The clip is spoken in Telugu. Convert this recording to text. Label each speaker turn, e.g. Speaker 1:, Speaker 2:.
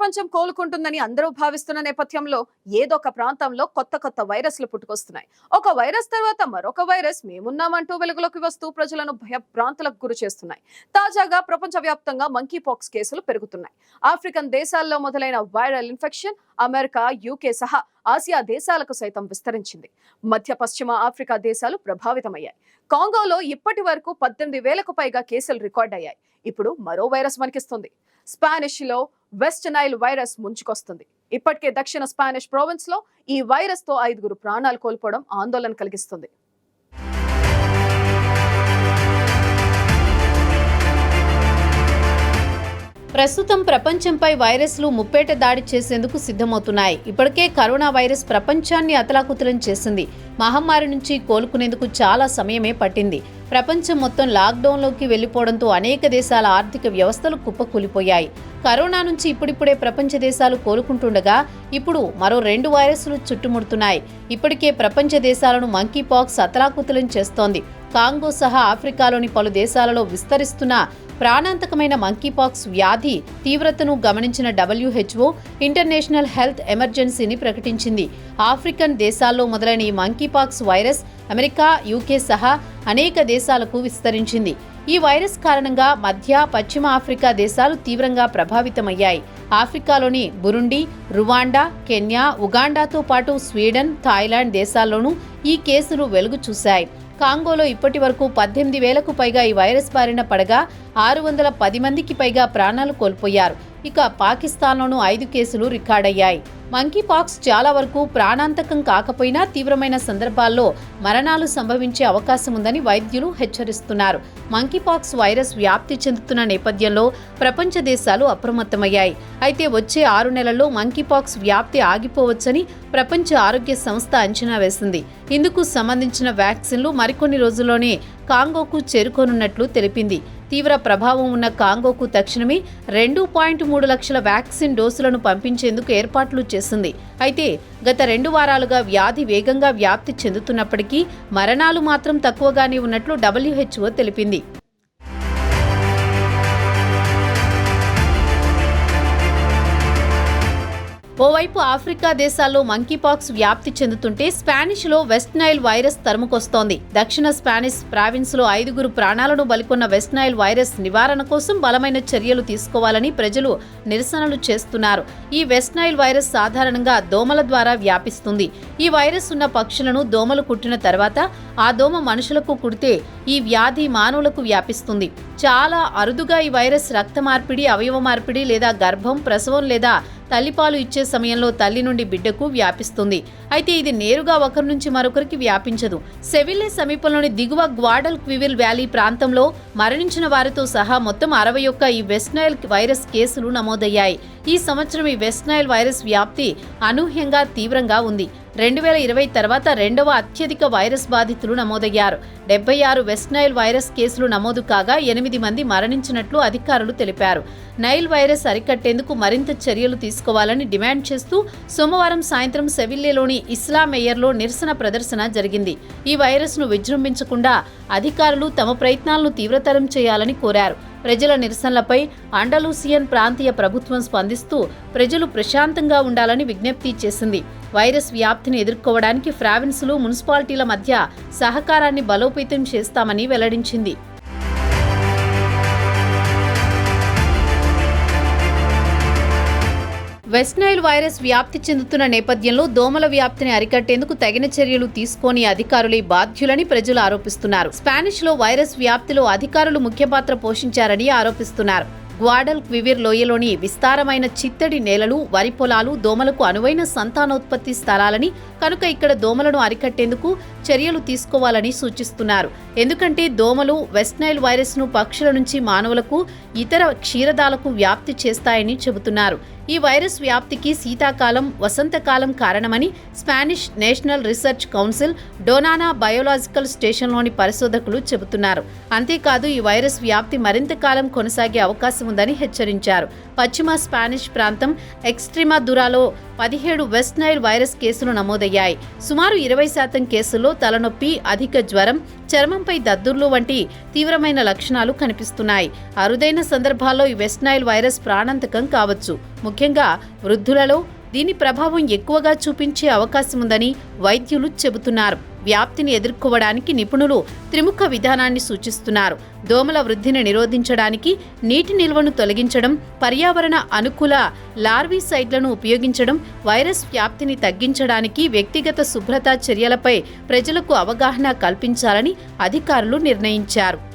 Speaker 1: ప్రపంచం కోలుకుంటుందని అందరూ భావిస్తున్న నేపథ్యంలో ఏదో ఒక ప్రాంతంలో కొత్త కొత్త వైరస్లు పుట్టుకొస్తున్నాయి. ఒక వైరస్ తర్వాత మరొక వైరస్ మేమున్నామంటూ వెలుగులోకి వస్తూ ప్రజలను భయభ్రాంతులకు గురి చేస్తున్నాయి. తాజాగా ప్రపంచవ్యాప్తంగా మంకీ పాక్స్ కేసులు పెరుగుతున్నాయి. ఆఫ్రికన్ దేశాల్లో మొదలైన వైరల్ ఇన్ఫెక్షన్ అమెరికా, యూకే సహా ఆసియా దేశాలకు సైతం విస్తరించింది. మధ్య పశ్చిమ ఆఫ్రికా దేశాలు ప్రభావితమయ్యాయి. కాంగోలో ఇప్పటి వరకు 18,000కు పైగా కేసులు రికార్డ్ అయ్యాయి. ఇప్పుడు మరో వైరస్ వణికిస్తుంది. స్పానిష్ లో వెస్ట్ నైల్ వైరస్ ముంచుకొస్తుంది. ఇప్పటికే దక్షిణ స్పానిష్ ప్రావిన్స్ లో ఈ వైరస్ తో 5 ప్రాణాలు కోల్పోవడం ఆందోళన కలిగిస్తుంది.
Speaker 2: ప్రస్తుతం ప్రపంచంపై వైరస్లు ముప్పేట దాడి చేసేందుకు సిద్ధమవుతున్నాయి. ఇప్పటికే కరోనా వైరస్ ప్రపంచాన్ని అతలాకుతలం చేసింది. మహమ్మారి నుంచి కోలుకునేందుకు చాలా సమయమే పట్టింది. ప్రపంచం మొత్తం లాక్డౌన్లోకి వెళ్లిపోవడంతో అనేక దేశాల ఆర్థిక వ్యవస్థలు కుప్పకూలిపోయాయి. కరోనా నుంచి ఇప్పుడిప్పుడే ప్రపంచ దేశాలు కోలుకుంటుండగా ఇప్పుడు మరో 2 వైరస్లు చుట్టుముడుతున్నాయి. ఇప్పటికే ప్రపంచ దేశాలను మంకీ పాక్స్ అతలాకుతలం చేస్తోంది. కాంగో సహా ఆఫ్రికాలోని పలు దేశాలలో విస్తరిస్తున్న ప్రాణాంతకమైన మంకీపాక్స్ వ్యాధి తీవ్రతను గమనించిన WHO ఇంటర్నేషనల్ హెల్త్ ఎమర్జెన్సీని ప్రకటించింది. ఆఫ్రికన్ దేశాల్లో మొదలైన ఈ మంకీపాక్స్ వైరస్ అమెరికా, యూకే సహా అనేక దేశాలకు విస్తరించింది. ఈ వైరస్ కారణంగా మధ్య, పశ్చిమ ఆఫ్రికా దేశాలు తీవ్రంగా ప్రభావితమయ్యాయి. ఆఫ్రికాలోని బురుండి, రువాండా, కెన్యా, ఉగాండాతో పాటు స్వీడన్, థాయిలాండ్ దేశాల్లోనూ ఈ కేసులు వెలుగు చూశాయి. కాంగోలో ఇప్పటి వరకు 18,000కు పైగా ఈ వైరస్ బారిన పడగా 610 మందికి పైగా ప్రాణాలు కోల్పోయారు. ఇక పాకిస్తాన్లోనూ 5 కేసులు రికార్డయ్యాయి. మంకీపాక్స్ చాలా వరకు ప్రాణాంతకం కాకపోయినా తీవ్రమైన సందర్భాల్లో మరణాలు సంభవించే అవకాశం ఉందని వైద్యులు హెచ్చరిస్తున్నారు. మంకీపాక్స్ వైరస్ వ్యాప్తి చెందుతున్న నేపథ్యంలో ప్రపంచ దేశాలు అప్రమత్తమయ్యాయి. అయితే వచ్చే 6 నెలల్లో మంకీపాక్స్ వ్యాప్తి ఆగిపోవచ్చని ప్రపంచ ఆరోగ్య సంస్థ అంచనా వేసింది. ఇందుకు సంబంధించిన వ్యాక్సిన్లు మరికొన్ని రోజుల్లోనే కాంగోకు చేరుకోనున్నట్లు తెలిపింది. తీవ్ర ప్రభావం ఉన్న కాంగోకు తక్షణమే 2.3 లక్షల వ్యాక్సిన్ డోసులను పంపించేందుకు ఏర్పాట్లు చేసింది. అయితే గత 2 వారాలుగా వ్యాధి వేగంగా వ్యాప్తి చెందుతున్నప్పటికీ మరణాలు మాత్రం తక్కువగానే ఉన్నట్లు WHO తెలిపింది. ఓవైపు ఆఫ్రికా దేశాల్లో మంకీపాక్స్ వ్యాప్తి చెందుతుంటే స్పానిష్లో వెస్ట్ నైల్ వైరస్ తరుముకొస్తోంది. దక్షిణ స్పానిష్ ప్రావిన్స్లో 5 ప్రాణాలను బలికొన్న వెస్ట్ నైల్ వైరస్ నివారణ కోసం బలమైన చర్యలు తీసుకోవాలని ప్రజలు నిరసనలు చేస్తున్నారు. ఈ వెస్ట్ నైల్ వైరస్ సాధారణంగా దోమల ద్వారా వ్యాపిస్తుంది. ఈ వైరస్ ఉన్న పక్షులను దోమలు కుట్టిన తర్వాత ఆ దోమ మనుషులకు కుడితే ఈ వ్యాధి మానవులకు వ్యాపిస్తుంది. చాలా అరుదుగా ఈ వైరస్ రక్త మార్పిడి, అవయవ మార్పిడి లేదా గర్భం, ప్రసవం లేదా తల్లిపాలు ఇచ్చే సమయంలో తల్లి నుండి బిడ్డకు వ్యాపిస్తుంది. అయితే ఇది నేరుగా ఒకరి నుంచి మరొకరికి వ్యాపించదు. సెవిల్లే సమీపంలోని దిగువ గ్వాడల్ క్వివిల్ వ్యాలీ ప్రాంతంలో మరణించిన వారితో సహా మొత్తం 61 ఈ వెస్ట్ నైల్ వైరస్ కేసులు నమోదయ్యాయి. ఈ సంవత్సరం ఈ వెస్ట్ నైల్ వైరస్ వ్యాప్తి అనూహ్యంగా తీవ్రంగా ఉంది. 2020 తర్వాత 2వ అత్యధిక వైరస్ బాధితులు నమోదయ్యారు. 76 వెస్ట్ నైల్ వైరస్ కేసులు నమోదు కాగా 8 మంది మరణించినట్లు అధికారులు తెలిపారు. నైల్ వైరస్ అరికట్టేందుకు మరింత చర్యలు తీసుకోవాలని డిమాండ్ చేస్తూ సోమవారం సాయంత్రం సెవిల్లేలోని ఇస్లా మేయర్లో నిరసన ప్రదర్శన జరిగింది. ఈ వైరస్ను విజృంభించకుండా అధికారులు తమ ప్రయత్నాలను తీవ్రతరం చేయాలని కోరారు. ప్రజల నిరసనలపై అండలూసియన్ ప్రాంతీయ ప్రభుత్వం స్పందిస్తూ ప్రజలు ప్రశాంతంగా ఉండాలని విజ్ఞప్తి చేసింది. వైరస్ వ్యాప్తిని ఎదుర్కోవడానికి ప్రావిన్సులు, మున్సిపాలిటీల మధ్య సహకారాన్ని బలోపేతం చేస్తామని వెల్లడించింది. వెస్ట్ నైల్ వైరస్ వ్యాప్తి చెందుతున్న నేపథ్యంలో దోమల వ్యాప్తిని అరికట్టేందుకు తగిన చర్యలు తీసుకోని అధికారులే బాధ్యులని ప్రజలు ఆరోపిస్తున్నారు. స్పానిష్లో వైరస్ వ్యాప్తిలో అధికారులు ముఖ్య పాత్ర పోషించారని ఆరోపిస్తున్నారు. గ్వాడల్ క్వివిర్ లోయలోని విస్తారమైన చిత్తడి నేలలు, వరి పొలాలు దోమలకు అనువైన సంతానోత్పత్తి స్థలాలని, కనుక ఇక్కడ దోమలను అరికట్టేందుకు చర్యలు తీసుకోవాలని సూచిస్తున్నారు. ఎందుకంటే దోమలు వెస్ట్ నైల్ వైరస్ను పక్షుల నుంచి మానవులకు, ఇతర క్షీరదాలకు వ్యాప్తి చేస్తాయని చెబుతున్నారు. ఈ వైరస్ వ్యాప్తికి శీతాకాలం, వసంతకాలం కారణమని Spanish national research council Doñana biological స్టేషన్లోని పరిశోధకులు చెబుతున్నారు. అంతేకాదు ఈ వైరస్ వ్యాప్తి మరింత కాలం కొనసాగే అవకాశం ఉందని హెచ్చరించారు. పశ్చిమ స్పానిష్ ప్రాంతం ఎక్స్ట్రీమాదురాలో 17 వెస్ట్ నైల్ వైరస్ కేసులు నమోదయ్యాయి. సుమారు 20% కేసుల్లో తలనొప్పి, అధిక జ్వరం, చర్మంపై దద్దుర్లు వంటి తీవ్రమైన లక్షణాలు కనిపిస్తున్నాయి. అరుదైన సందర్భాల్లో ఈ వెస్ట్ నైల్ వైరస్ ప్రాణాంతకం కావచ్చు. ముఖ్యంగా వృద్ధులలో దీని ప్రభావం ఎక్కువగా చూపించే అవకాశం ఉందని వైద్యులు చెబుతున్నారు. వ్యాప్తిని ఎదుర్కోవడానికి నిపుణులు త్రిముఖ విధానాన్ని సూచిస్తున్నారు. దోమల వృద్ధిని నిరోధించడానికి నీటి నిల్వను తొలగించడం, పర్యావరణ అనుకూల లార్వీసైడ్లను ఉపయోగించడం, వైరస్ వ్యాప్తిని తగ్గించడానికి వ్యక్తిగత శుభ్రతా చర్యలపై ప్రజలకు అవగాహన కల్పించాలని అధికారులు నిర్ణయించారు.